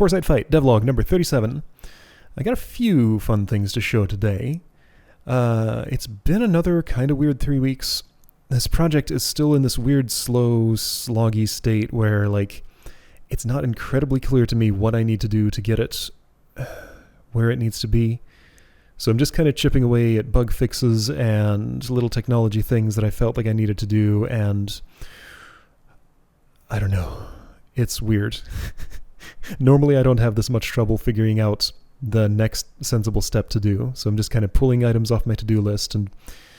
Foresight Fight, devlog number 37. I got a few fun things to show today. It's been another kind of weird 3 weeks. This project is still in this weird, slow, sloggy state where, like, it's not incredibly clear to me what I need to do to get it where it needs to be. So I'm just kind of chipping away at bug fixes and little technology things that I felt like I needed to do, and I don't know. It's weird. Normally I don't have this much trouble figuring out the next sensible step to do, so I'm just kind of pulling items off my to-do list, and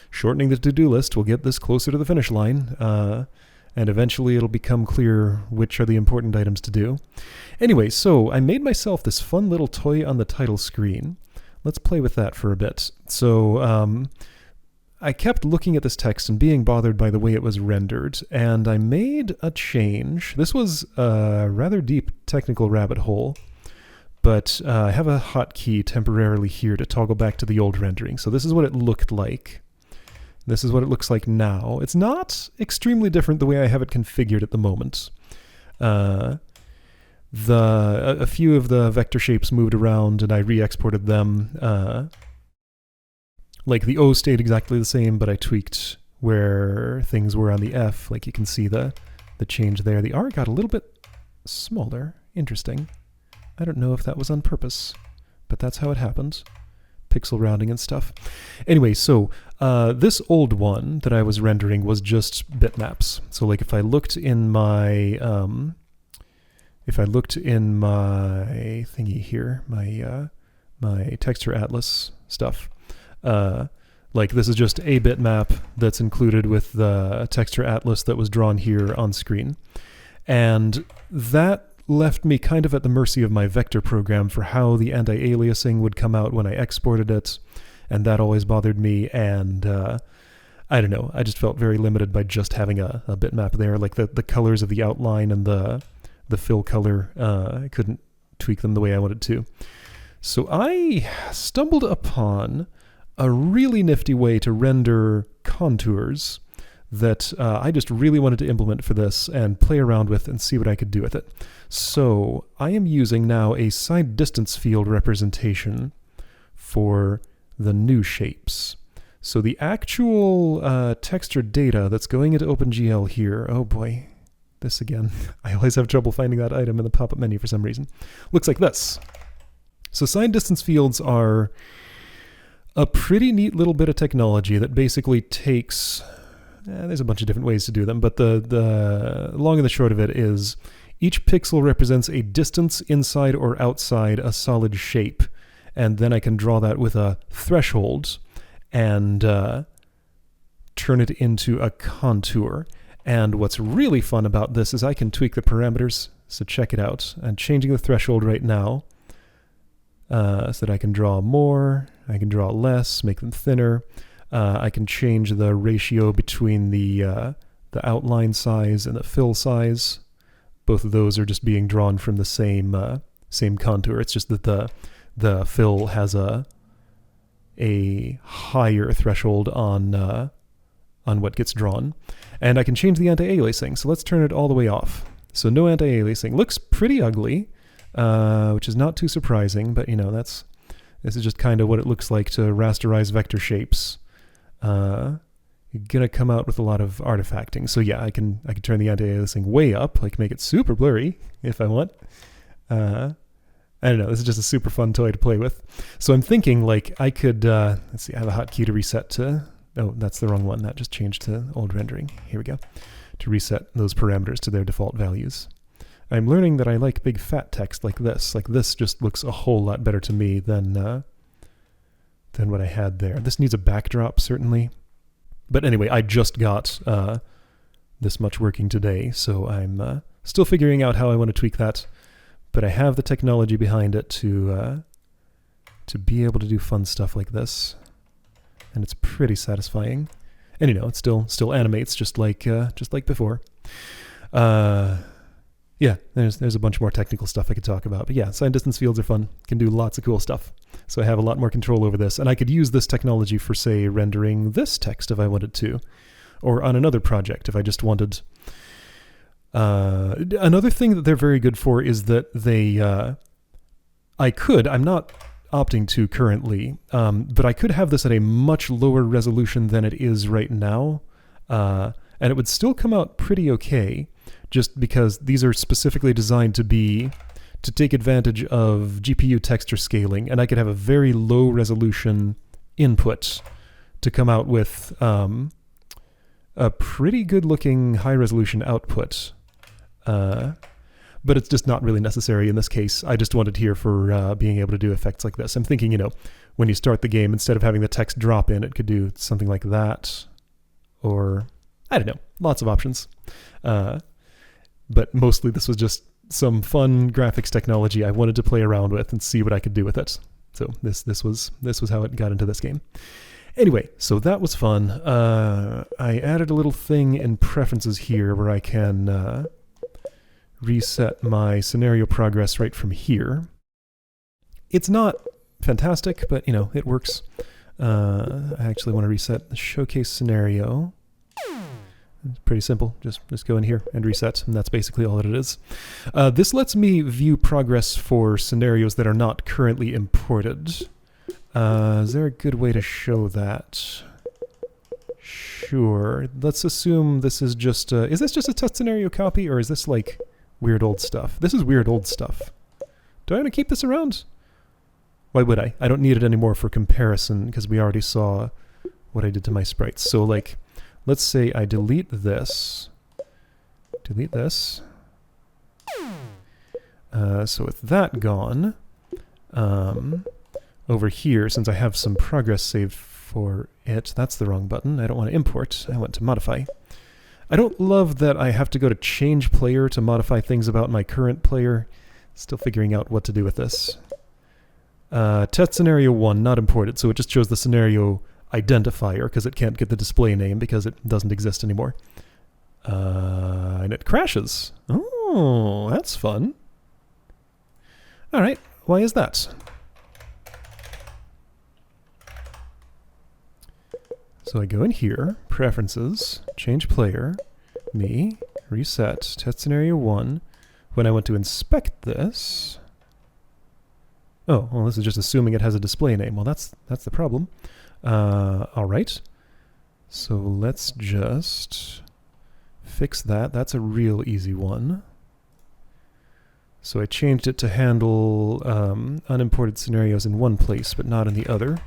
shortening the to-do list will get this closer to the finish line, and eventually it'll become clear which are the important items to do. Anyway, so I made myself this fun little toy on the title screen. Let's play with that for a bit. So I kept looking at this text and being bothered by the way it was rendered, and I made a change. This was a rather deep technical rabbit hole, but I have a hotkey temporarily here to toggle back to the old rendering. So this is what it looked like. This is what it looks like now. It's not extremely different the way I have it configured at the moment. A few of the vector shapes moved around and I re-exported them. Like the O stayed exactly the same, but I tweaked where things were on the F. Like you can see the change there. The R got a little bit smaller. Interesting. I don't know if that was on purpose, but that's how it happened. Pixel rounding and stuff. Anyway, so this old one that I was rendering was just bitmaps. So like if I looked in my thingy here, my texture atlas stuff, like this is just a bitmap that's included with the texture atlas that was drawn here on screen, and that left me kind of at the mercy of my vector program for how the anti-aliasing would come out when I exported it, and that always bothered me, and I don't know, I just felt very limited by just having a bitmap there. Like the colors of the outline and the fill color, I couldn't tweak them the way I wanted to. So I stumbled upon a really nifty way to render contours that I just really wanted to implement for this and play around with and see what I could do with it. So I am using now a side distance field representation for the new shapes. So the actual texture data that's going into OpenGL here, oh boy, this again, I always have trouble finding that item in the pop-up menu for some reason, looks like this. So side distance fields are a pretty neat little bit of technology that basically takes, there's a bunch of different ways to do them, but the long and the short of it is each pixel represents a distance inside or outside a solid shape, and then I can draw that with a threshold and turn it into a contour. And what's really fun about this is I can tweak the parameters, so check it out. I'm changing the threshold right now so that I can draw more, I can draw less, make them thinner. I can change the ratio between the outline size and the fill size. Both of those are just being drawn from the same contour. It's just that the fill has a higher threshold on what gets drawn. And I can change the anti-aliasing, so let's turn it all the way off. So no anti-aliasing. Looks pretty ugly, which is not too surprising, but you know, this is just kind of what it looks like to rasterize vector shapes. You're gonna come out with a lot of artifacting. So yeah, I can turn the anti-aliasing way up, like make it super blurry if I want. I don't know, this is just a super fun toy to play with. So I'm thinking like I could, let's see, I have a hotkey to reset to, oh, that's the wrong one. That just changed to old rendering. Here we go. To reset those parameters to their default values. I'm learning that I like big fat text like this. Like this just looks a whole lot better to me than what I had there. This needs a backdrop, certainly. But anyway, I just got this much working today, so I'm still figuring out how I want to tweak that. But I have the technology behind it to be able to do fun stuff like this, and it's pretty satisfying. And you know, it still animates just like before. Yeah, there's a bunch more technical stuff I could talk about, but yeah, side distance fields are fun. Can do lots of cool stuff. So I have a lot more control over this, and I could use this technology for, say, rendering this text if I wanted to, or on another project if I just wanted. Another thing that they're very good for is that they I could, I'm not opting to currently, but I could have this at a much lower resolution than it is right now, and it would still come out pretty okay, just because these are specifically designed to take advantage of GPU texture scaling, and I could have a very low resolution input to come out with a pretty good looking high resolution output. But it's just not really necessary in this case. I just wanted here for being able to do effects like this. I'm thinking, when you start the game, instead of having the text drop in, it could do something like that. Or, I don't know, lots of options. But mostly this was just some fun graphics technology I wanted to play around with and see what I could do with it. So this was how it got into this game. Anyway, so that was fun. I added a little thing in preferences here where I can reset my scenario progress right from here. It's not fantastic, but it works. I actually want to reset the showcase scenario. It's pretty simple. Just go in here and reset, and that's basically all that it is. This lets me view progress for scenarios that are not currently imported. Is there a good way to show that? Sure. Let's assume this is just is this just a test scenario copy, or is this like weird old stuff? This is weird old stuff. Do I want to keep this around? Why would I? I don't need it anymore for comparison because we already saw what I did to my sprites. So like, let's say I delete this. Delete this. So with that gone, over here, since I have some progress saved for it, that's the wrong button. I don't want to import. I want to modify. I don't love that I have to go to change player to modify things about my current player. Still figuring out what to do with this. Test scenario 1, not imported, so it just shows the scenario identifier because it can't get the display name because it doesn't exist anymore. And it crashes. Oh, that's fun. All right, why is that? So I go in here, preferences, change player, me, reset, test scenario 1. When I want to inspect this, oh, well, this is just assuming it has a display name. Well, that's the problem. All right. So let's just fix that. That's a real easy one. So I changed it to handle unimported scenarios in one place, but not in the other.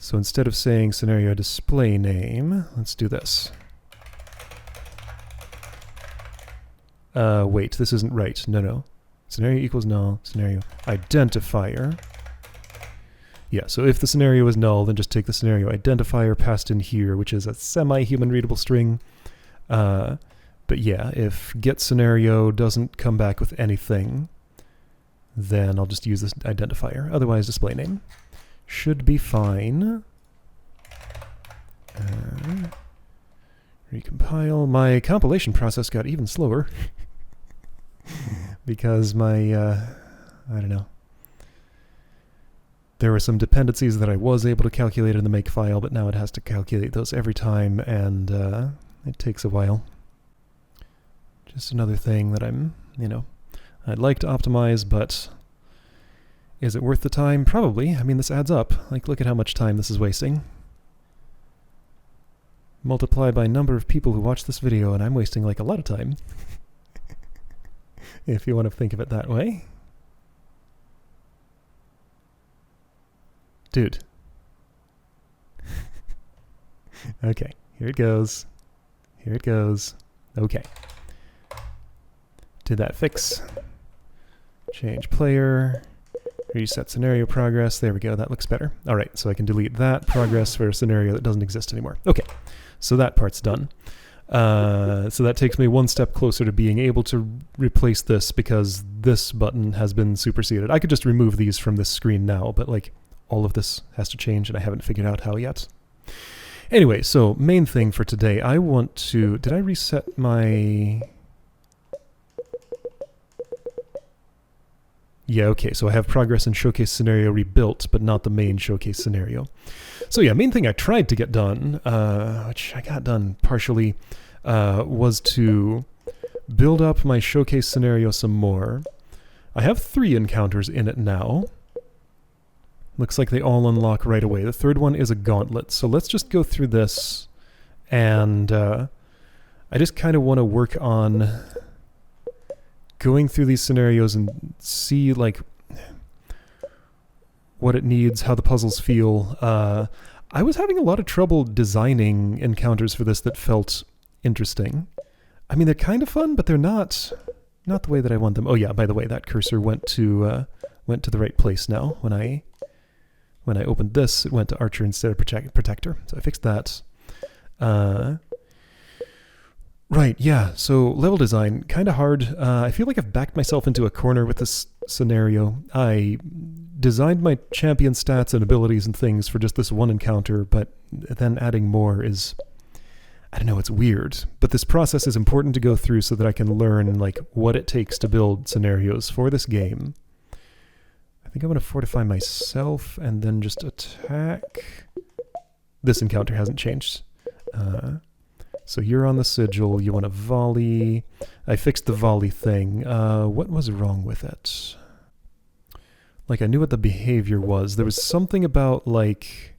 So instead of saying scenario display name, let's do this. Wait, this isn't right. No. Scenario equals null, scenario identifier. Yeah, so if the scenario is null, then just take the scenario identifier passed in here, which is a semi-human readable string. But yeah, if get scenario doesn't come back with anything, then I'll just use this identifier. Otherwise, display name. Should be fine. Recompile. My compilation process got even slower because my, I don't know. There were some dependencies that I was able to calculate in the make file, but now it has to calculate those every time, and it takes a while. Just another thing that I'm, I'd like to optimize, but is it worth the time? Probably. I mean, this adds up. Like, look at how much time this is wasting. Multiply by number of people who watch this video, and I'm wasting like a lot of time. If you want to think of it that way. Dude. Okay, here it goes. Here it goes. Okay. Did that fix? Change player. Reset scenario progress. There we go. That looks better. All right, so I can delete that progress for a scenario that doesn't exist anymore. Okay, so that part's done. So that takes me one step closer to being able to replace this because this button has been superseded. I could just remove these from this screen now, but like all of this has to change and I haven't figured out how yet. Anyway, so main thing for today, I want to... Did I reset my... Yeah, okay, so I have progress and showcase scenario rebuilt, but not the main showcase scenario. So yeah, main thing I tried to get done, which I got done partially, was to build up my showcase scenario some more, I have 3 encounters in it now. Looks like they all unlock right away. The third one is a gauntlet. So let's just go through this, and I just kind of want to work on going through these scenarios and see like what it needs, how the puzzles feel. I was having a lot of trouble designing encounters for this that felt interesting. I mean, they're kind of fun, but they're not the way that I want them. Oh yeah, by the way, that cursor went to the right place now. When I opened this, it went to Archer instead of Protector. So I fixed that. Right, yeah, so level design, kind of hard. I feel like I've backed myself into a corner with this scenario. I designed my champion stats and abilities and things for just this one encounter, but then adding more is, I don't know, it's weird. But this process is important to go through so that I can learn like what it takes to build scenarios for this game. I think I'm going to fortify myself and then just attack. This encounter hasn't changed. So you're on the sigil, you want to volley. I fixed the volley thing. What was wrong with it? Like, I knew what the behavior was. There was something about, like,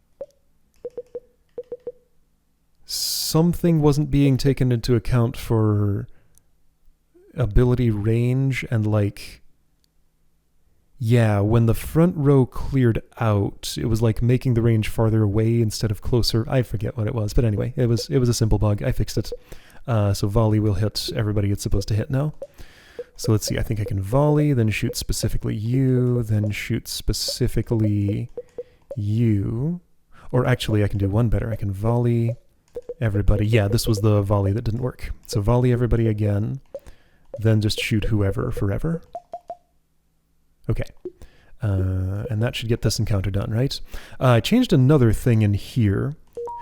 something wasn't being taken into account for ability range, and, like, yeah, when the front row cleared out, it was like making the range farther away instead of closer. I forget what it was, but anyway, it was a simple bug. I fixed it. So volley will hit everybody it's supposed to hit now. So let's see, I think I can volley, then shoot specifically you, then shoot specifically you. Or actually, I can do one better. I can volley everybody. Yeah, this was the volley that didn't work. So volley everybody again, then just shoot whoever forever. Okay, and that should get this encounter done, right? I changed another thing in here.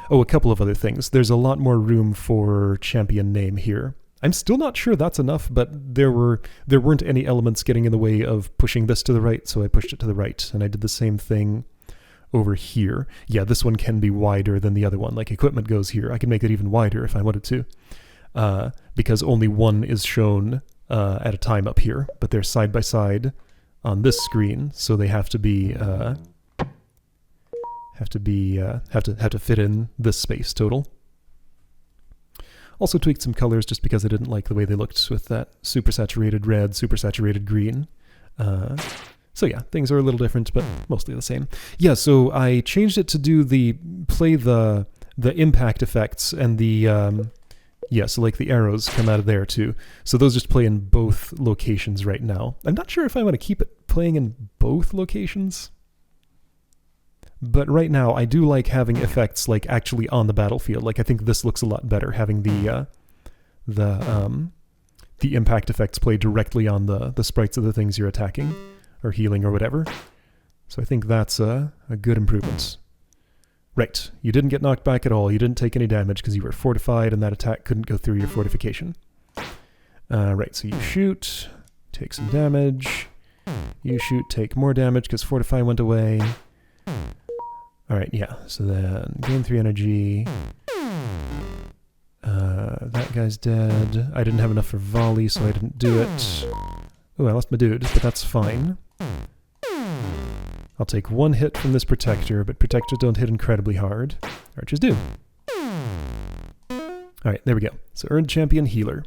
Oh, a couple of other things. There's a lot more room for champion name here. I'm still not sure that's enough, but there weren't any elements getting in the way of pushing this to the right, so I pushed it to the right, and I did the same thing over here. Yeah, this one can be wider than the other one. Like, equipment goes here. I can make it even wider if I wanted to, because only one is shown at a time up here, but they're side by side on this screen, so they have to fit in this space total. Also tweaked some colors just because I didn't like the way they looked with that super saturated red, super saturated green. So yeah, things are a little different, but mostly the same. Yeah, so I changed it to do the impact effects and the yeah, so like the arrows come out of there too. So those just play in both locations right now. I'm not sure if I want to keep it playing in both locations. But right now, I do like having effects like actually on the battlefield. Like, I think this looks a lot better, having the impact effects play directly on the sprites of the things you're attacking or healing or whatever. So I think that's a good improvement. Right, you didn't get knocked back at all. You didn't take any damage because you were fortified and that attack couldn't go through your fortification. Right, so you shoot, take some damage. You shoot, take more damage because fortify went away. Alright, yeah, so then gain 3 energy. That guy's dead. I didn't have enough for volley, so I didn't do it. Oh, I lost my dude, but that's fine. I'll take 1 hit from this protector, but protectors don't hit incredibly hard. Archers do. Alright, there we go. So earned champion healer.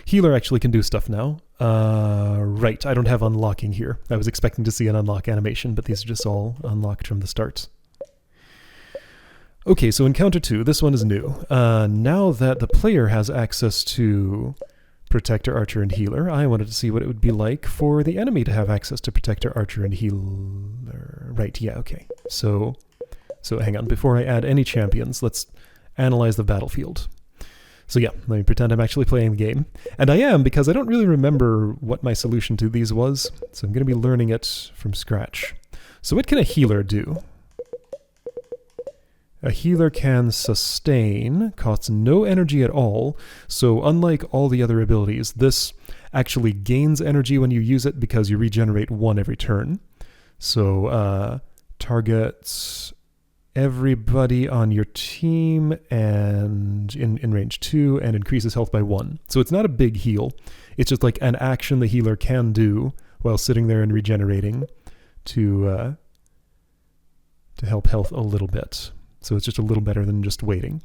Healer actually can do stuff now. Right, I don't have unlocking here. I was expecting to see an unlock animation, but these are just all unlocked from the start. Okay, so encounter 2, this one is new. Now that the player has access to Protector, Archer, and Healer, I wanted to see what it would be like for the enemy to have access to Protector, Archer, and Healer. Right, yeah, okay. So hang on, before I add any champions, let's analyze the battlefield. So yeah, let me pretend I'm actually playing the game. And I am, because I don't really remember what my solution to these was, so I'm going to be learning it from scratch. So what can a healer do? A healer can sustain, costs no energy at all, so unlike all the other abilities, this actually gains energy when you use it because you regenerate 1 every turn. So targets everybody on your team and in range 2 and increases health by 1. So it's not a big heal. It's just like an action the healer can do while sitting there and regenerating to help health a little bit. So it's just a little better than just waiting.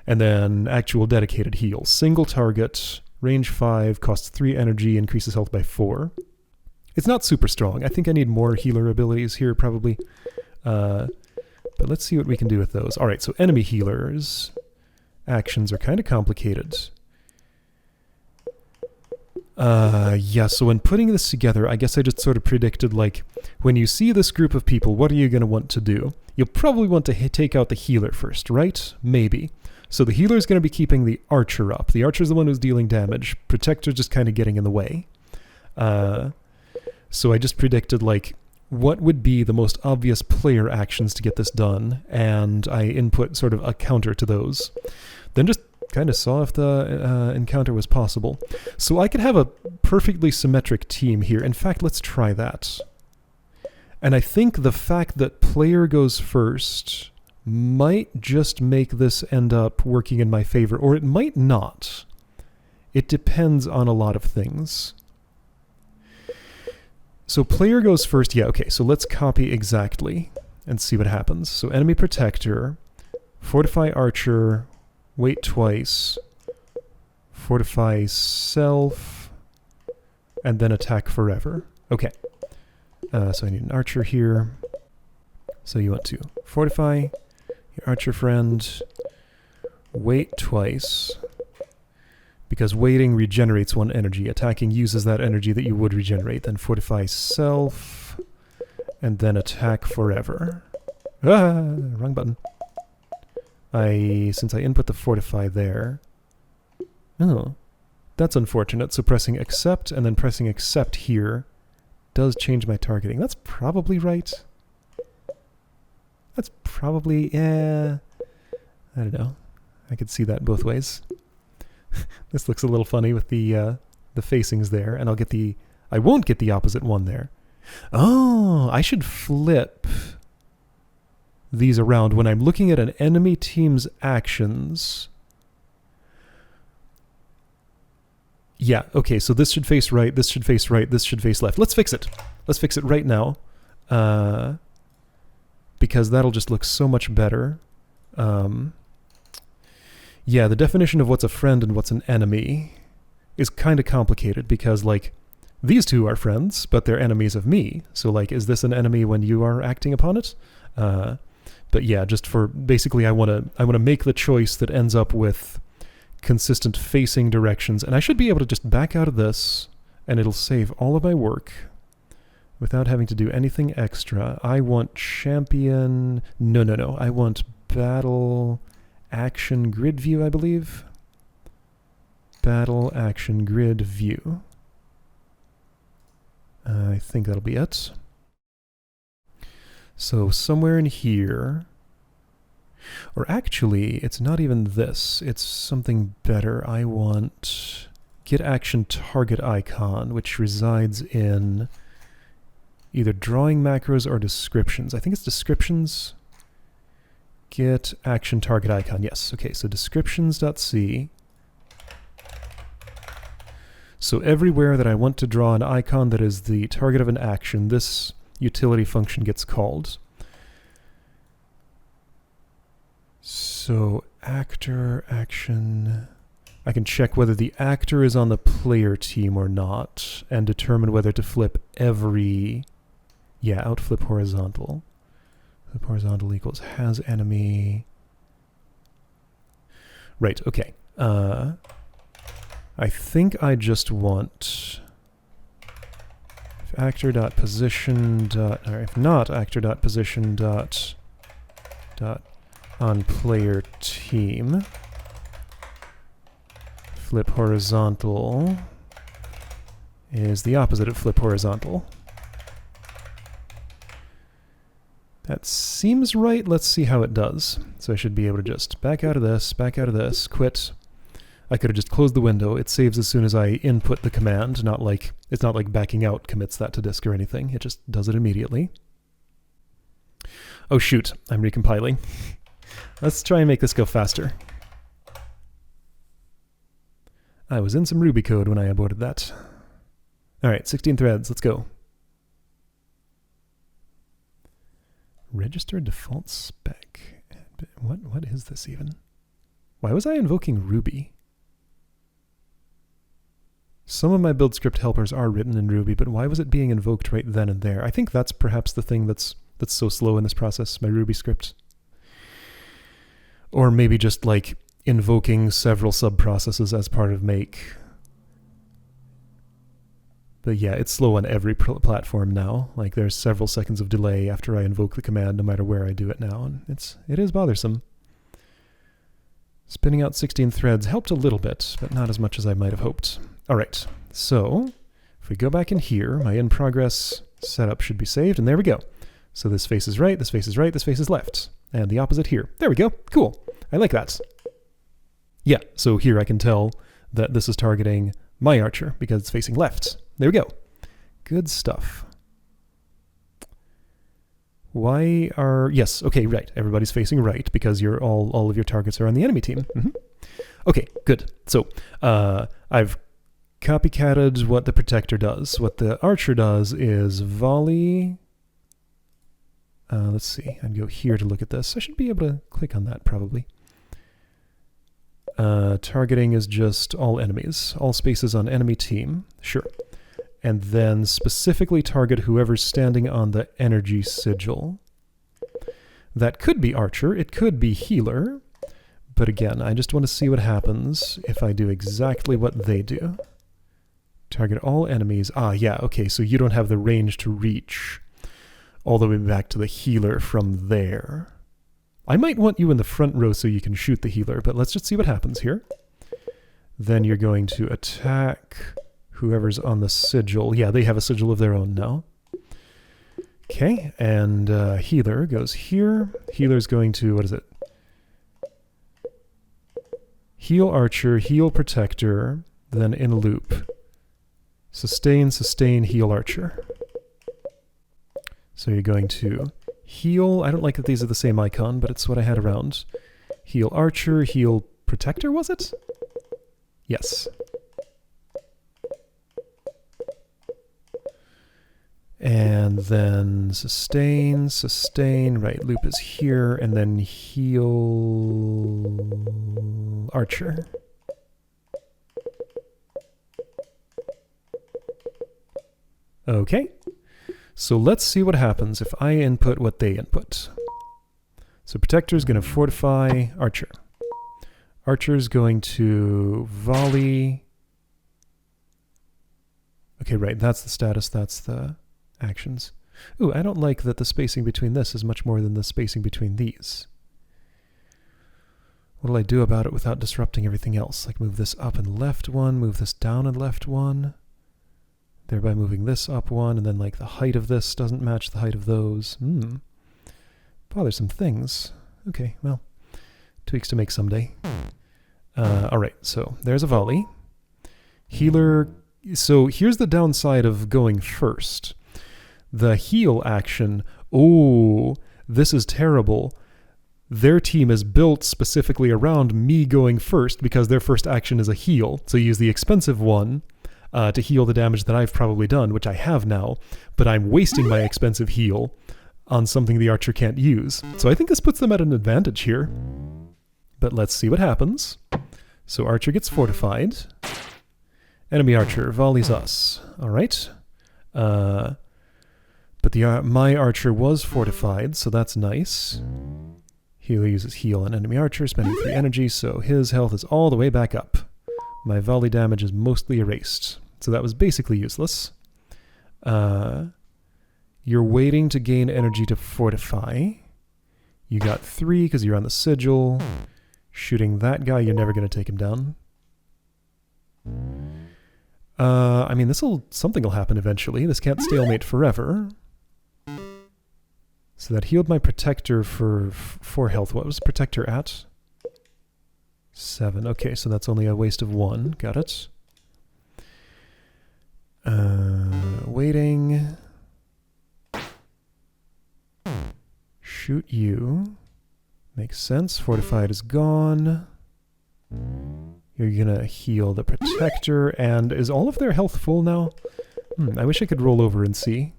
And then actual dedicated heal. Single target, range 5, costs 3 energy, increases health by 4. It's not super strong. I think I need more healer abilities here probably. But let's see what we can do with those. All right, so enemy healers. Actions are kind of complicated. Yeah, so when putting this together, I guess I just sort of predicted, like, when you see this group of people, what are you going to want to do? You'll probably want to take out the healer first, right? Maybe. So the healer is going to be keeping the archer up. The archer is the one who's dealing damage. Protector just kind of getting in the way. So I just predicted, like, what would be the most obvious player actions to get this done, and I input sort of a counter to those. Then just kind of saw if the encounter was possible. So I could have a perfectly symmetric team here. In fact, let's try that. And I think the fact that player goes first might just make this end up working in my favor, or it might not. It depends on a lot of things. So player goes first. Yeah, okay, so let's copy exactly and see what happens. So enemy protector, fortify archer, wait twice, fortify self, and then attack forever. Okay. So I need an archer here. So you want to fortify your archer friend, wait twice, because waiting regenerates 1 energy. Attacking uses that energy that you would regenerate. Then fortify self, and then attack forever. Ah, wrong button. Since I input the fortify there. Oh, that's unfortunate. So pressing accept and then pressing accept here does change my targeting. That's probably right. That's probably, I don't know. I could see that both ways. This looks a little funny with the facings there, and I won't get the opposite one there. Oh, I should flip these around when I'm looking at an enemy team's actions. Yeah, okay, so this should face right, this should face right, this should face left. Let's fix it. Let's fix it right now. Because that'll just look so much better. Yeah, the definition of what's a friend and what's an enemy is kind of complicated because, like, these two are friends, but they're enemies of me. So, like, is this an enemy when you are acting upon it? But yeah, just for basically, I want to make the choice that ends up with consistent facing directions, and I should be able to just back out of this, and it'll save all of my work without having to do anything extra. I want champion. No. I want battle action grid view, I believe. Battle action grid view. I think that'll be it. So somewhere in here, or actually, it's not even this. It's something better. I want get action target icon, which resides in either drawing macros or descriptions. I think it's descriptions. Get action target icon. Yes. Okay, so descriptions.c. So everywhere that I want to draw an icon that is the target of an action, this utility function gets called. So actor, action. I can check whether the actor is on the player team or not and determine whether to flip every... Yeah, outflip horizontal. Flip horizontal equals has enemy. Right, okay. I think I just want if actor.position dot, or if not actor.position dot on player team flip horizontal is the opposite of flip horizontal. That seems right. Let's see how it does. So I should be able to just back out of this, quit. I could have just closed the window. It saves as soon as I input the command, not like it's not like backing out commits that to disk or anything. It just does it immediately. Oh shoot, I'm recompiling. Let's try and make this go faster. I was in some Ruby code when I aborted that. All right, 16 threads, let's go. Register default spec. What is this even? Why was I invoking Ruby? Some of my build script helpers are written in Ruby, but why was it being invoked right then and there? I think that's perhaps the thing that's so slow in this process, my Ruby script. Or maybe just like invoking several sub-processes as part of make. But yeah, it's slow on every platform now. Like there's several seconds of delay after I invoke the command, no matter where I do it now, and it is bothersome. Spinning out 16 threads helped a little bit, but not as much as I might have hoped. All right, so if we go back in here, my in progress setup should be saved, and there we go. So this faces right, this faces right, this faces left, and the opposite here. There we go. Cool. I like that. Yeah, so here I can tell that this is targeting my archer because it's facing left. There we go. Good stuff. Why are... Yes, okay, right. Everybody's facing right because you're all of your targets are on the enemy team. Okay, good. So I've copycatted what the protector does. What the archer does is volley... let's see. I'd go here to look at this. I should be able to click on that probably. Targeting is just all enemies. All spaces on enemy team. Sure. And then specifically target whoever's standing on the energy sigil. That could be archer, it could be healer, but again, I just want to see what happens if I do exactly what they do. Target all enemies. Ah, yeah, okay, so you don't have the range to reach all the way back to the healer from there. I might want you in the front row so you can shoot the healer, but let's just see what happens here. Then you're going to attack... whoever's on the sigil. Yeah, they have a sigil of their own now. Okay, and healer goes here. Healer's going to, what is it? Heal archer, heal protector, then in loop. Sustain, sustain, heal archer. So you're going to heal. I don't like that these are the same icon, but it's what I had around. Heal archer, heal protector, was it? Yes. And then sustain, sustain, right, loop is here, and then heal archer. Okay, so let's see what happens if I input what they input. So protector is going to fortify archer. Archer is going to volley. Okay, right, that's the status, that's the... actions. Ooh, I don't like that the spacing between this is much more than the spacing between these. What'll I do about it without disrupting everything else? Like move this up and left one, move this down and left one, thereby moving this up one, and then like the height of this doesn't match the height of those. Bothersome things. Okay, well, tweaks to make someday. Alright, so there's a volley. Healer... So here's the downside of going first. The heal action, oh, this is terrible. Their team is built specifically around me going first because their first action is a heal. So you use the expensive one to heal the damage that I've probably done, which I have now, but I'm wasting my expensive heal on something the archer can't use. So I think this puts them at an advantage here. But let's see what happens. So archer gets fortified. Enemy archer volleys us. All right. But my archer was fortified, so that's nice. Healer uses heal on enemy archer, spending 3 energy, so his health is all the way back up. My volley damage is mostly erased, so that was basically useless. You're waiting to gain energy to fortify. You got 3 because you're on the sigil. Shooting that guy, you're never going to take him down. I mean, something will happen eventually. This can't stalemate forever. So that healed my protector for 4 health. What was protector at? 7. Okay, so that's only a waste of 1. Got it. Waiting. Shoot you. Makes sense. Fortified is gone. You're gonna heal the protector, and is all of their health full now? I wish I could roll over and see.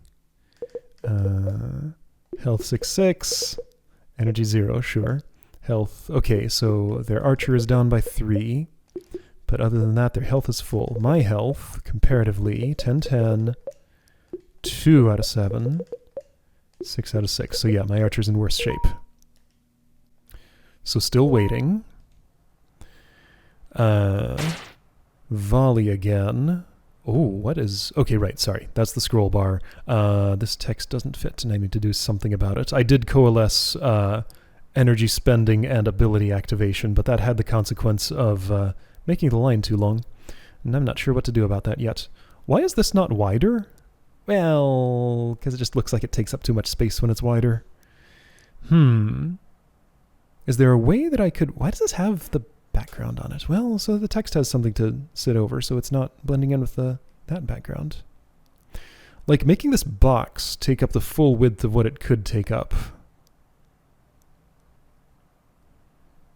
Health 6/6. Energy 0, sure. Health, okay, so their archer is down by 3. But other than that, their health is full. My health, comparatively, 10/10, 2 out of 7, 6 out of 6. So yeah, my archer's in worse shape. So still waiting. Volley again. Oh, what is... Okay, right, sorry. That's the scroll bar. This text doesn't fit, and I need to do something about it. I did coalesce energy spending and ability activation, but that had the consequence of making the line too long. And I'm not sure what to do about that yet. Why is this not wider? Well, because it just looks like it takes up too much space when it's wider. Is there a way that I could... Why does this have the background on it? Well, so the text has something to sit over, so it's not blending in with that background. Like, making this box take up the full width of what it could take up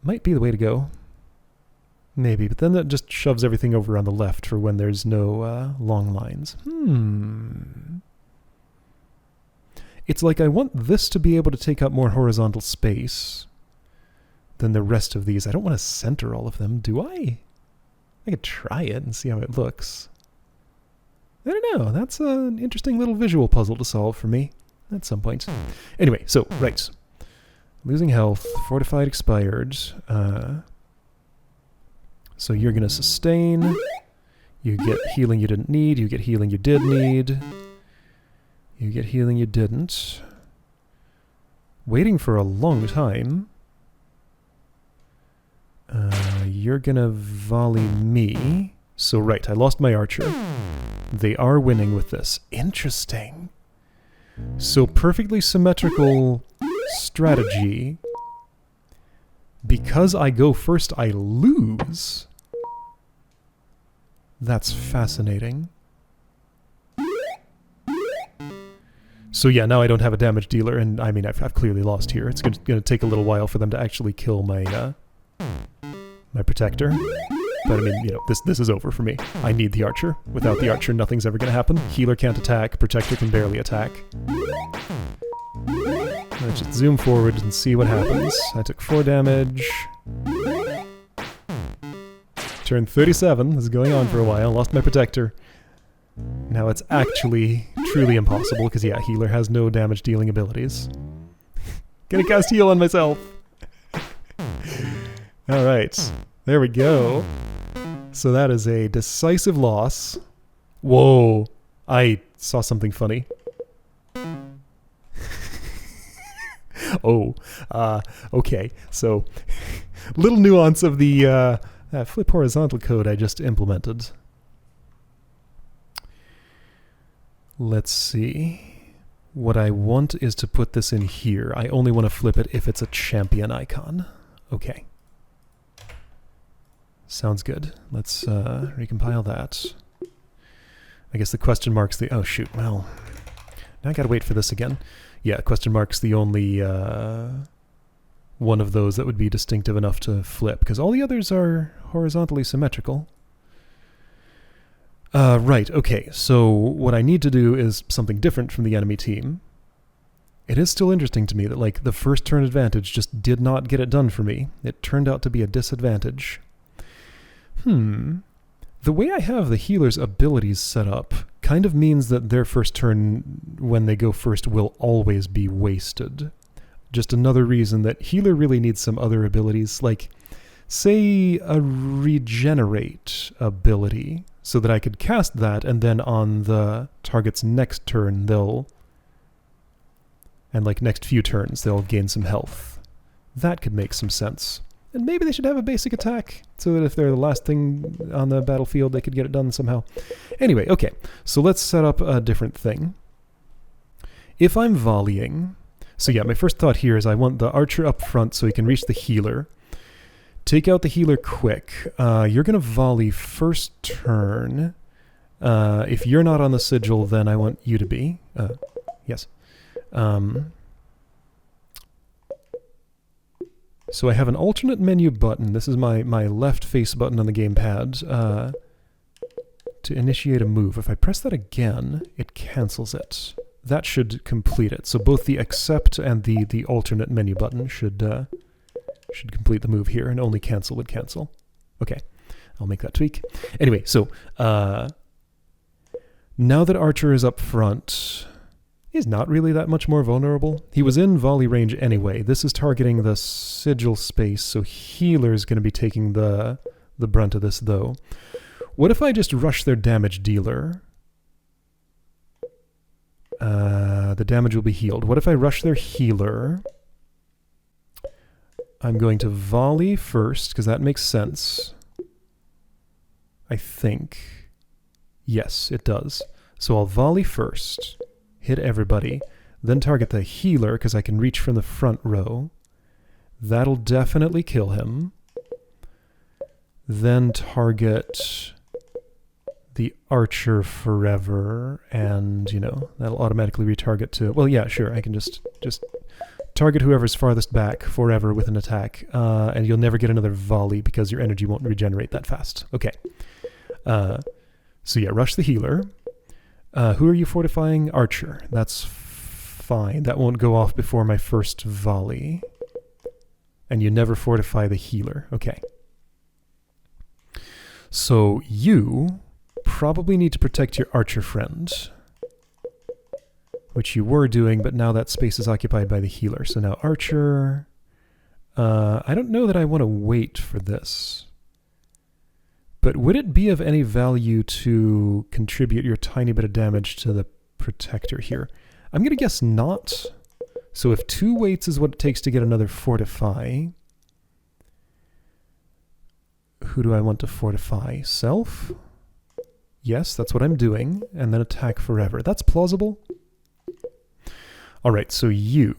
might be the way to go. Maybe, but then that just shoves everything over on the left for when there's no long lines. It's like I want this to be able to take up more horizontal space than the rest of these. I don't want to center all of them, do I? I could try it and see how it looks. I don't know. That's an interesting little visual puzzle to solve for me at some point. Anyway, so, right. Losing health, fortified expired. So you're going to sustain. You get healing you didn't need. You get healing you did need. You get healing you didn't. Waiting for a long time. You're gonna volley me. So right, I lost my archer. They are winning with this. Interesting. So perfectly symmetrical strategy. Because I go first, I lose. That's fascinating. So yeah, now I don't have a damage dealer, and I mean, I've clearly lost here. It's gonna take a little while for them to actually kill my my protector. But I mean, you know, this is over for me. I need the archer. Without the archer, nothing's ever gonna happen. Healer can't attack, protector can barely attack. Let's just zoom forward and see what happens. I took 4 damage. Turn 37, this is going on for a while, lost my protector. Now it's actually truly impossible, because yeah, healer has no damage dealing abilities. Gonna cast heal on myself! Alright, there we go. So that is a decisive loss. Whoa, I saw something funny. Okay, so little nuance of the flip horizontal code I just implemented. Let's see. What I want is to put this in here. I only want to flip it if it's a champion icon. Okay. Sounds good. Let's recompile that. I guess the question mark's the... Oh, shoot. Well, now I gotta wait for this again. Yeah, question mark's the only one of those that would be distinctive enough to flip, because all the others are horizontally symmetrical. Right, okay, so what I need to do is something different from the enemy team. It is still interesting to me that, like, the first turn advantage just did not get it done for me. It turned out to be a disadvantage. The way I have the healer's abilities set up kind of means that their first turn, when they go first, will always be wasted. Just another reason that healer really needs some other abilities, like, say, a regenerate ability, so that I could cast that, and then on the target's next turn, and like next few turns, they'll gain some health. That could make some sense. And maybe they should have a basic attack, so that if they're the last thing on the battlefield, they could get it done somehow. Anyway, okay, so let's set up a different thing. If I'm volleying... So yeah, my first thought here is I want the archer up front so he can reach the healer. Take out the healer quick. You're going to volley first turn. If you're not on the sigil, then I want you to be. Yes. So I have an alternate menu button. This is my left face button on the gamepad. To initiate a move. If I press that again, it cancels it. that should complete it. So both the accept and the alternate menu button should complete the move here, and only cancel would cancel. Okay, I'll make that tweak. Anyway, so now that Archer is up front, he's not really that much more vulnerable. He was in volley range anyway. This is targeting the sigil space, so Healer's going to be taking the brunt of this, though. What if I just rush their damage dealer? The damage will be healed. What if I rush their healer? I'm going to volley first, because that makes sense. I think. Yes, it does. So I'll volley first, hit everybody, then target the healer, because I can reach from the front row. That'll definitely kill him. Then target the Archer forever, and, you know, that'll automatically retarget to... Well, yeah, sure, I can just target whoever's farthest back forever with an attack, and you'll never get another volley because your energy won't regenerate that fast. Okay. So yeah, rush the healer. Who are you fortifying? Archer. That's fine. That won't go off before my first volley. And you never fortify the healer. Okay. So you probably need to protect your Archer friend, which you were doing, but now that space is occupied by the healer. So now Archer... I don't know that I want to wait for this. But would it be of any value to contribute your tiny bit of damage to the protector here? I'm going to guess not. So if 2 waits is what it takes to get another fortify, who do I want to fortify? Self? Yes, that's what I'm doing. And then attack forever. That's plausible. Alright, so your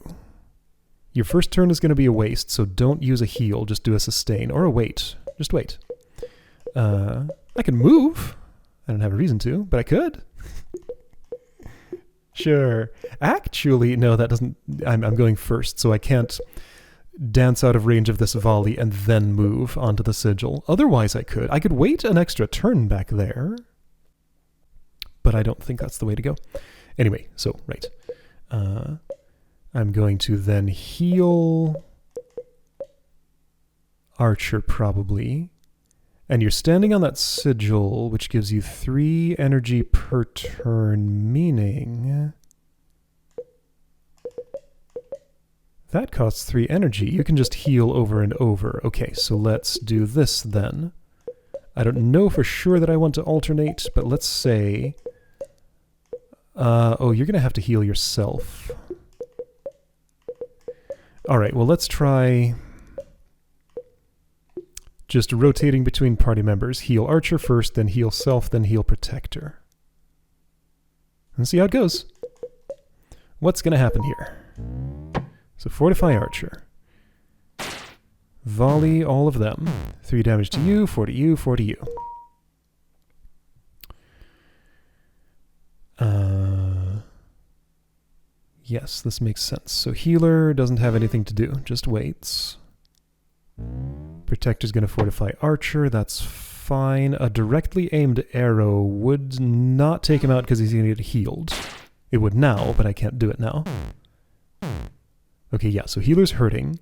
first turn is going to be a waste, so don't use a heal, just do a sustain. Or a wait. Just wait. I can move. I don't have a reason to, but I could. Sure. Actually, no, that doesn't... I'm going first, so I can't dance out of range of this volley and then move onto the sigil. Otherwise, I could. I could wait an extra turn back there, but I don't think that's the way to go. Anyway, so, right. I'm going to then heal Archer, probably. And you're standing on that sigil, which gives you 3 energy per turn, meaning... that costs 3 energy. You can just heal over and over. Okay, so let's do this then. I don't know for sure that I want to alternate, but let's say... oh, you're going to have to heal yourself. Alright, well let's try... just rotating between party members. Heal Archer first, then heal Self, then heal Protector. And see how it goes. What's going to happen here? So fortify Archer. Volley all of them. 3 damage to you, 4 to you, 4 to you. Yes, this makes sense. So healer doesn't have anything to do, just waits. Protector's going to fortify Archer, that's fine. A directly aimed arrow would not take him out because he's going to get healed. It would now, but I can't do it now. Okay, yeah, so healer's hurting.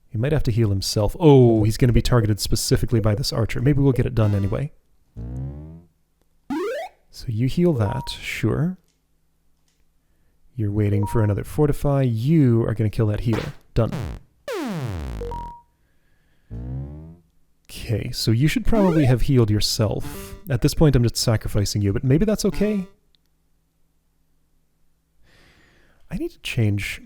He might have to heal himself. Oh, he's going to be targeted specifically by this Archer. Maybe we'll get it done anyway. So you heal that, sure. You're waiting for another fortify. You are going to kill that healer. Done. Okay, so you should probably have healed yourself. At this point, I'm just sacrificing you, but maybe that's okay. I need to change...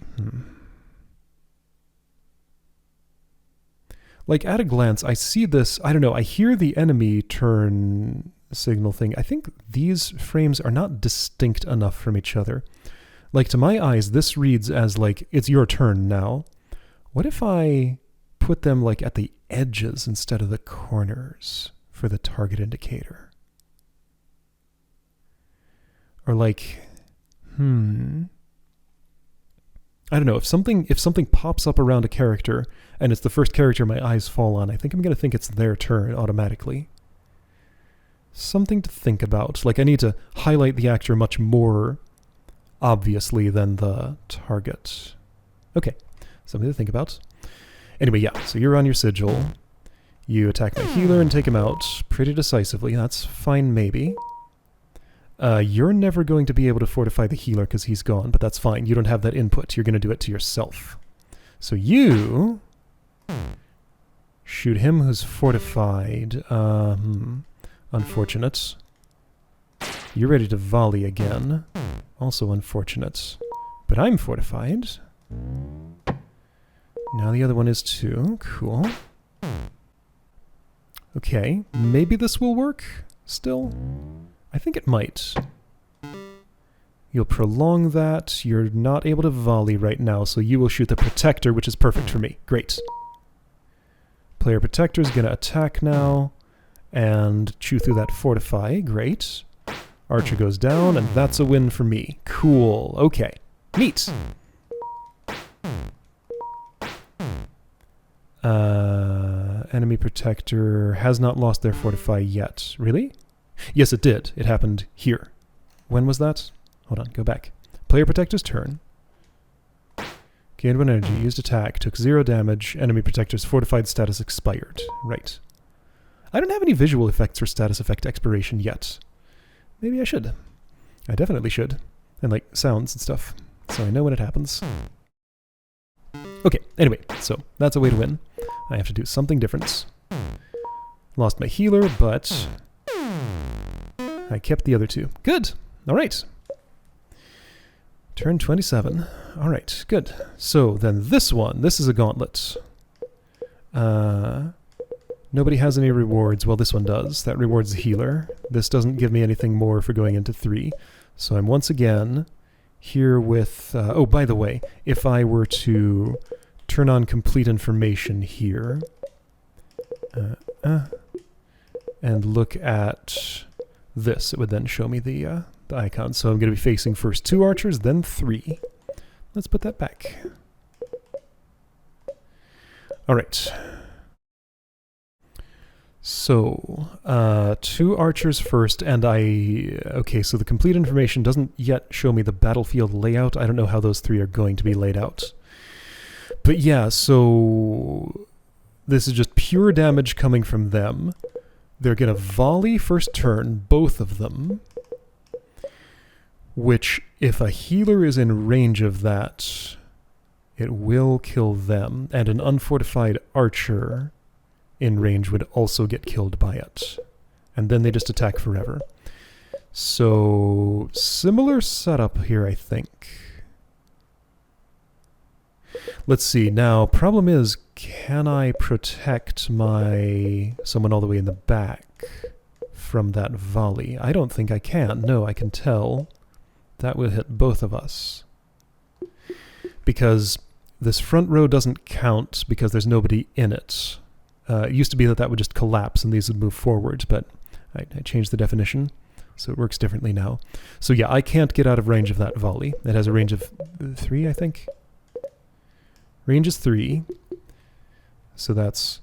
Like, at a glance, I see this... I don't know, I hear the enemy turn signal thing. I think these frames are not distinct enough from each other. Like, to my eyes, this reads as, like, it's your turn now. What if I put them, like, at the edges instead of the corners for the target indicator? Or, like, I don't know, if something pops up around a character and it's the first character my eyes fall on, I think I'm going to think it's their turn automatically. Something to think about. Like, I need to highlight the actor much more obviously than the target. Okay, something to think about. Anyway, yeah, so you're on your sigil. You attack my healer and take him out pretty decisively. That's fine, maybe. You're never going to be able to fortify the healer because he's gone, but that's fine. You don't have that input. You're going to do it to yourself. So you shoot him who's fortified. Unfortunate. You're ready to volley again. Also unfortunate. But I'm fortified. Now the other one is too. Cool. Okay, maybe this will work still? I think it might. You'll prolong that. You're not able to volley right now, so you will shoot the Protector, which is perfect for me. Great. Player Protector is going to attack now and chew through that Fortify. Great. Archer goes down, and that's a win for me. Cool. Okay. Neat. Enemy Protector has not lost their Fortify yet. Really? Yes, it did. It happened here. When was that? Hold on, go back. Player Protector's turn. Gained 1 energy, used attack, took 0 damage, enemy Protector's fortified status expired. Right. I don't have any visual effects or status effect expiration yet. Maybe I should. I definitely should. And like sounds and stuff, so I know when it happens. Okay, anyway, so that's a way to win. I have to do something different. Lost my healer, but I kept the other two. Good! Alright. Turn 27. Alright, good. So then this one, this is a gauntlet. Nobody has any rewards. Well, this one does. That rewards the healer. This doesn't give me anything more for going into 3. So I'm once again here with... oh, by the way, if I were to turn on complete information here and look at this, it would then show me the icon. So I'm going to be facing first 2 archers, then 3. Let's put that back. All right. So, 2 archers first, and okay, so the complete information doesn't yet show me the battlefield layout. I don't know how those 3 are going to be laid out. But yeah, so this is just pure damage coming from them. They're going to volley first turn, both of them, which, if a healer is in range of that, it will kill them, and an unfortified archer in range would also get killed by it. And then they just attack forever. So, similar setup here, I think. Let's see, now, problem is, can I protect someone all the way in the back from that volley? I don't think I can. No, I can tell. That would hit both of us. Because this front row doesn't count because there's nobody in it. It used to be that would just collapse and these would move forward, but I changed the definition, so it works differently now. So yeah, I can't get out of range of that volley. It has a range of 3, I think. Range is 3. So that's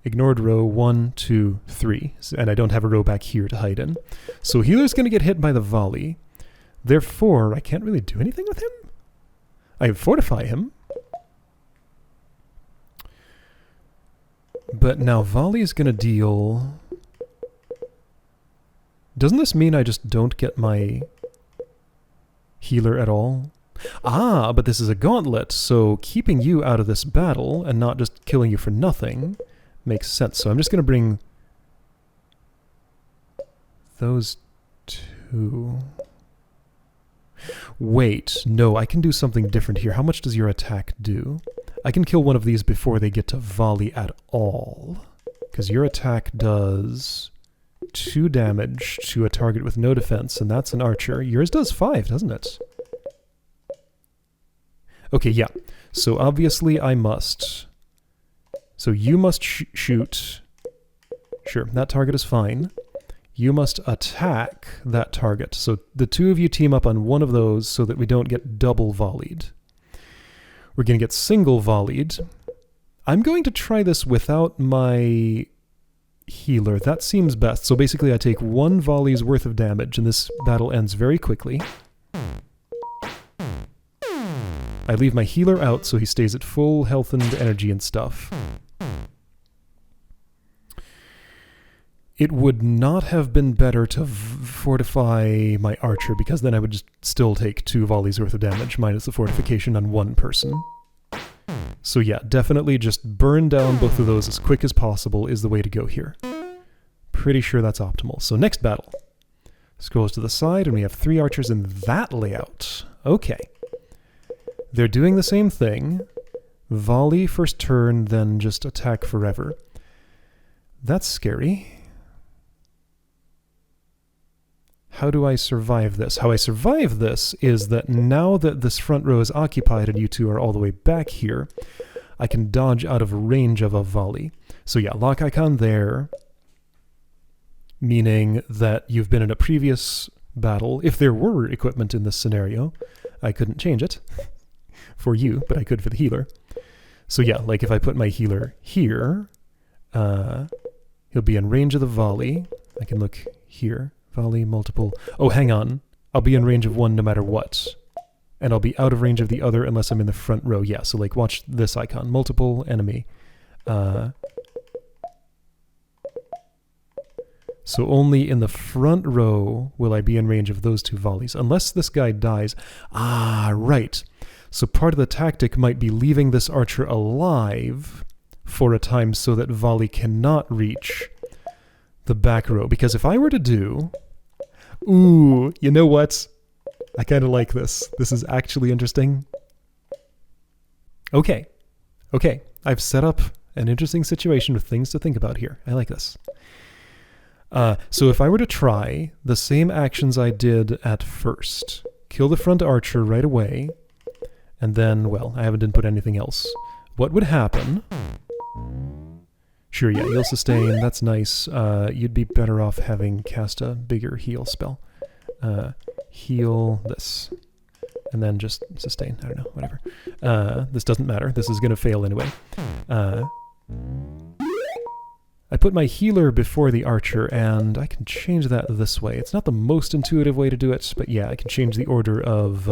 ignored row 1, 2, 3. And I don't have a row back here to hide in. So healer's going to get hit by the volley. Therefore, I can't really do anything with him. I fortify him. But now volley is going to deal... Doesn't this mean I just don't get my healer at all? Ah, but this is a gauntlet, so keeping you out of this battle and not just killing you for nothing makes sense. So I'm just going to bring those 2... Wait, no, I can do something different here. How much does your attack do? I can kill one of these before they get to volley at all. Because your attack does 2 damage to a target with no defense, and that's an archer. Yours does 5, doesn't it? Okay, yeah. So obviously I must... So you must shoot... Sure, that target is fine. You must attack that target. So the 2 of you team up on one of those so that we don't get double volleyed. We're going to get single volleyed. I'm going to try this without my healer. That seems best. So basically I take 1 volley's worth of damage, and this battle ends very quickly. I leave my healer out so he stays at full health and energy and stuff. It would not have been better to fortify my archer, because then I would just still take 2 volleys worth of damage, minus the fortification on 1 person. So yeah, definitely just burn down both of those as quick as possible is the way to go here. Pretty sure that's optimal. So next battle. Scrolls to the side, and we have 3 archers in that layout. Okay. They're doing the same thing. Volley first turn, then just attack forever. That's scary. How do I survive this? How I survive this is that now that this front row is occupied and you 2 are all the way back here, I can dodge out of range of a volley. So yeah, lock icon there, meaning that you've been in a previous battle. If there were equipment in this scenario, I couldn't change it for you, but I could for the healer. So yeah, like if I put my healer here, he'll be in range of the volley. I can look here. Volley, multiple. Oh, hang on. I'll be in range of 1 no matter what. And I'll be out of range of the other unless I'm in the front row. Yeah, so like watch this icon. Multiple, enemy. So only in the front row will I be in range of those 2 volleys. Unless this guy dies. Ah, right. So part of the tactic might be leaving this archer alive for a time so that volley cannot reach the back row. Because if I were to do... Ooh, you know what? I kind of like this. This is actually interesting. Okay. Okay. I've set up an interesting situation with things to think about here. I like this. So if I were to try the same actions I did at first, kill the front archer right away, and then, well, I haven't input anything else. What would happen... Sure, yeah, heal sustain, that's nice. You'd be better off having cast a bigger heal spell. Heal this. And then just sustain, I don't know, whatever. This doesn't matter, this is going to fail anyway. I put my healer before the archer, and I can change that this way. It's not the most intuitive way to do it, but yeah, I can change the order of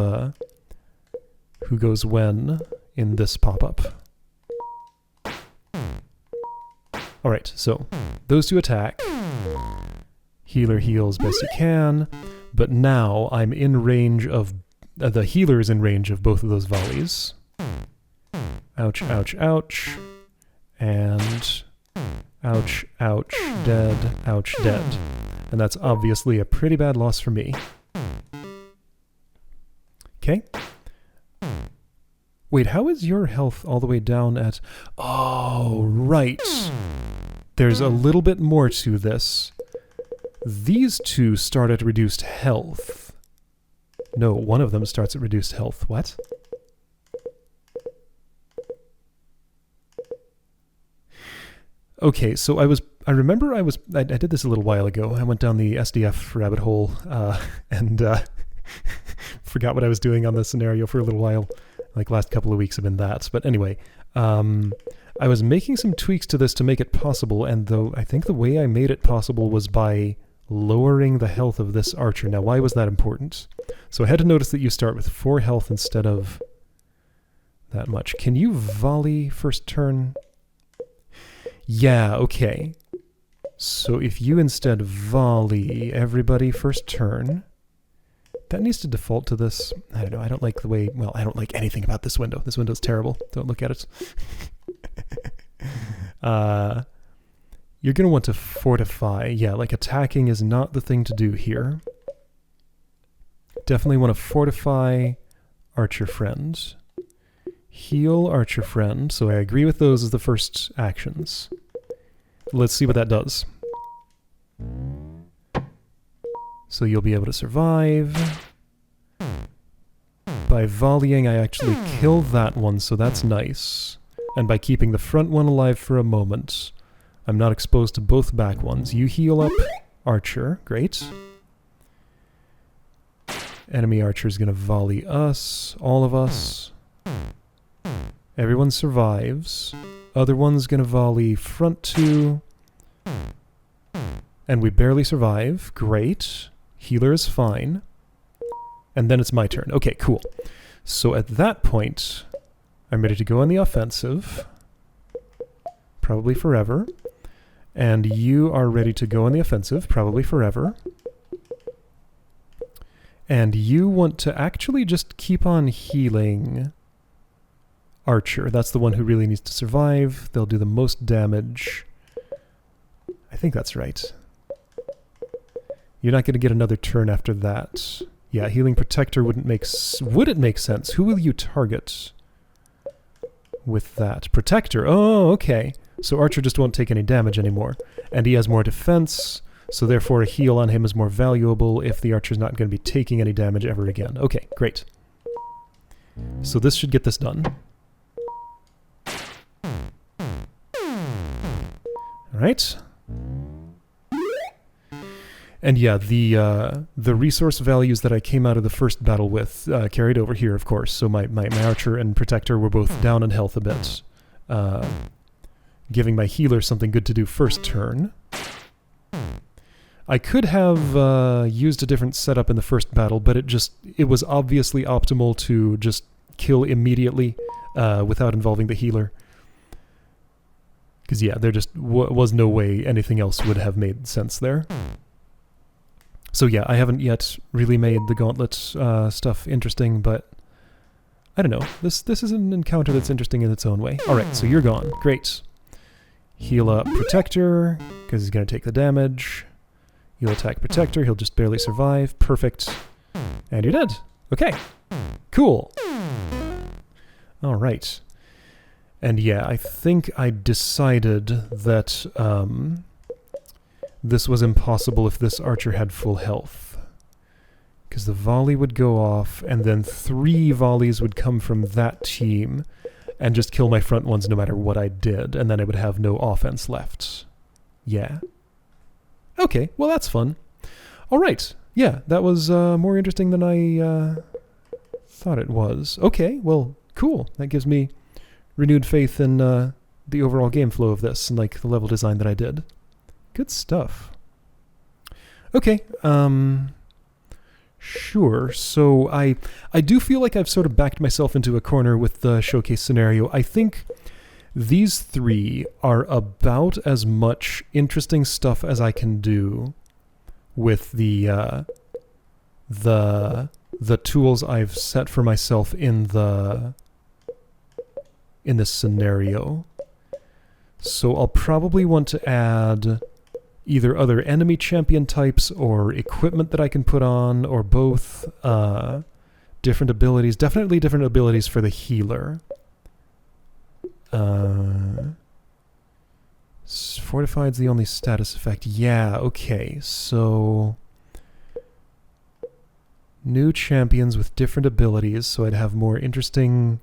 who goes when in this pop-up. Alright, so those 2 attack. Healer heals best he can, but now I'm in range of... the healer is in range of both of those volleys. Ouch, ouch, ouch. And... ouch, ouch, dead, ouch, dead. And that's obviously a pretty bad loss for me. Okay. Wait, how is your health all the way down at... Oh, right. There's a little bit more to this. These 2 start at reduced health. No, one of them starts at reduced health. What? Okay, so I did this a little while ago. I went down the SDF rabbit hole and forgot what I was doing on the scenario for a little while. Like last couple of weeks have been that. But anyway, I was making some tweaks to this to make it possible, and though I think the way I made it possible was by lowering the health of this archer. Now, why was that important? So I had to notice that you start with 4 health instead of that much. Can you volley first turn? Yeah, okay. So if you instead volley everybody first turn... That needs to default to this. I don't know, I don't like the way... Well, I don't like anything about this window. This window's terrible. Don't look at it. You're going to want to fortify. Yeah, like attacking is not the thing to do here. Definitely want to fortify archer friend. Heal archer friend. So I agree with those as the first actions. Let's see what that does. So you'll be able to survive. By volleying, I actually kill that one, so that's nice. And by keeping the front one alive for a moment, I'm not exposed to both back ones. You heal up archer. Great. Enemy archer is going to volley us. All of us. Everyone survives. Other one's going to volley front 2. And we barely survive. Great. Healer is fine. And then it's my turn. Okay, cool. So at that point, I'm ready to go on the offensive, probably forever. And you are ready to go on the offensive, probably forever. And you want to actually just keep on healing Archer. That's the one who really needs to survive. They'll do the most damage. I think that's right. You're not going to get another turn after that. Yeah, healing Protector wouldn't make... Would it make sense? Who will you target with that? Protector. Oh, okay. So Archer just won't take any damage anymore. And he has more defense, so therefore a heal on him is more valuable if the Archer's not going to be taking any damage ever again. Okay, great. So this should get this done. Alright. And yeah, the resource values that I came out of the first battle with carried over here, of course. So my Archer and Protector were both down in health a bit. Giving my healer something good to do first turn. I could have used a different setup in the first battle, but it was obviously optimal to just kill immediately without involving the healer. Because yeah, there just was no way anything else would have made sense there. So yeah, I haven't yet really made the gauntlet stuff interesting, but I don't know. This is an encounter that's interesting in its own way. Alright, so you're gone. Great. Heal up Protector, because he's going to take the damage. You'll attack Protector, he'll just barely survive. Perfect. And you're dead. Okay. Cool. Alright. And yeah, I think I decided that this was impossible if this Archer had full health. Because the volley would go off, and then 3 volleys would come from that team, and just kill my front ones no matter what I did, and then I would have no offense left. Yeah. Okay, well that's fun. Alright, yeah, that was more interesting than I thought it was. Okay, well, cool. That gives me renewed faith in the overall game flow of this, and like the level design that I did. Good stuff. Okay, sure. So I do feel like I've sort of backed myself into a corner with the showcase scenario. I think these 3 are about as much interesting stuff as I can do with the tools I've set for myself in this scenario. So I'll probably want to add either other enemy champion types or equipment that I can put on, or both. Different abilities. Definitely different abilities for the healer. Fortified's the only status effect. Yeah, okay. So new champions with different abilities, so I'd have more interesting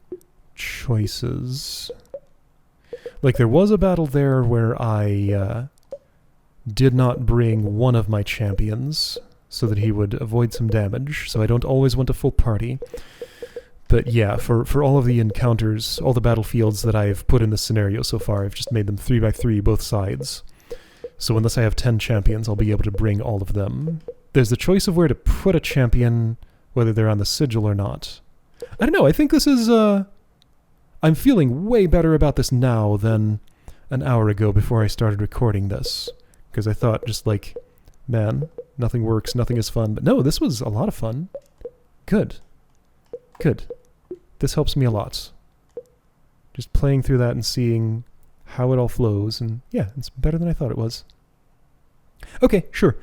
choices. Like, there was a battle there where I did not bring one of my champions so that he would avoid some damage, so I don't always want a full party. But yeah, for all of the encounters, all the battlefields that I've put in this scenario so far, I've just made them 3x3 both sides. So unless I have 10 champions, I'll be able to bring all of them. There's the choice of where to put a champion, whether they're on the sigil or not. I don't know, I think this is, I'm feeling way better about this now than an hour ago before I started recording this. Because I thought just like, man, nothing works, nothing is fun. But no, this was a lot of fun. Good. Good. This helps me a lot. Just playing through that and seeing how it all flows. And yeah, it's better than I thought it was. Okay, sure.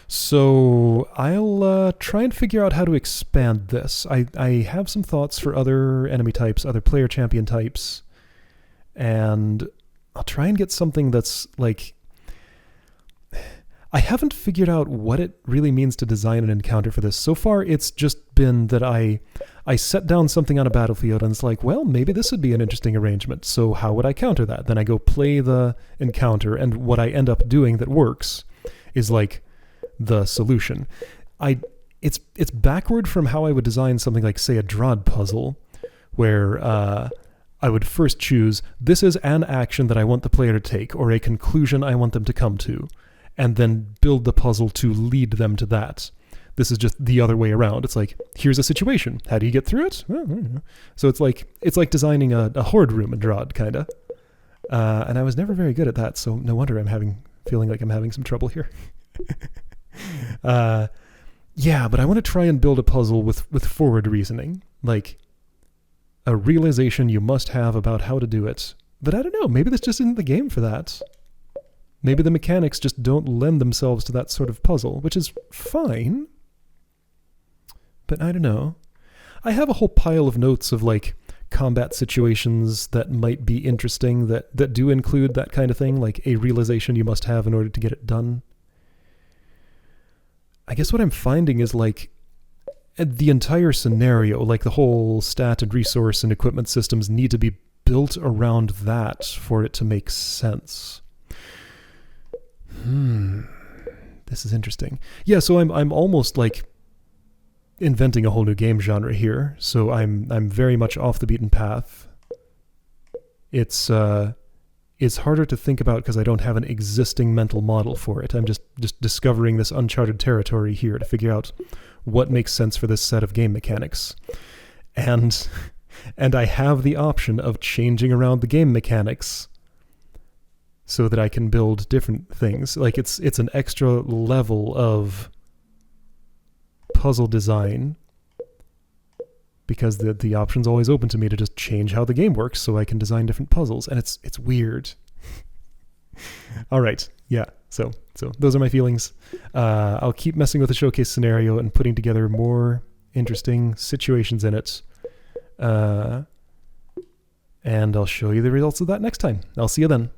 So I'll try and figure out how to expand this. I have some thoughts for other enemy types, other player champion types. And I'll try and get something that's like... I haven't figured out what it really means to design an encounter for this. So far, it's just been that I set down something on a battlefield and it's like, well, maybe this would be an interesting arrangement. So how would I counter that? Then I go play the encounter, and what I end up doing that works is like the solution. It's backward from how I would design something like, say, a Drod puzzle, where I would first choose, this is an action that I want the player to take, or a conclusion I want them to come to, and then build the puzzle to lead them to that. This is just the other way around. It's like, here's a situation. How do you get through it? So it's like designing a horde room in Drod, kind of. And I was never very good at that, so no wonder I'm feeling like I'm having some trouble here. Yeah, but I want to try and build a puzzle with forward reasoning, like a realization you must have about how to do it. But I don't know, maybe this just isn't the game for that. Maybe the mechanics just don't lend themselves to that sort of puzzle, which is fine. But I don't know. I have a whole pile of notes of like combat situations that might be interesting that do include that kind of thing, like a realization you must have in order to get it done. I guess what I'm finding is like the entire scenario, like the whole stat and resource and equipment systems need to be built around that for it to make sense. This is interesting. Yeah, so I'm almost like inventing a whole new game genre here. So I'm very much off the beaten path. It's harder to think about because I don't have an existing mental model for it. I'm just discovering this uncharted territory here to figure out what makes sense for this set of game mechanics. And I have the option of changing around the game mechanics so that I can build different things. Like it's an extra level of puzzle design because the option's always open to me to just change how the game works so I can design different puzzles, and it's weird. All right, yeah, so those are my feelings. I'll keep messing with the showcase scenario and putting together more interesting situations in it. And I'll show you the results of that next time. I'll see you then.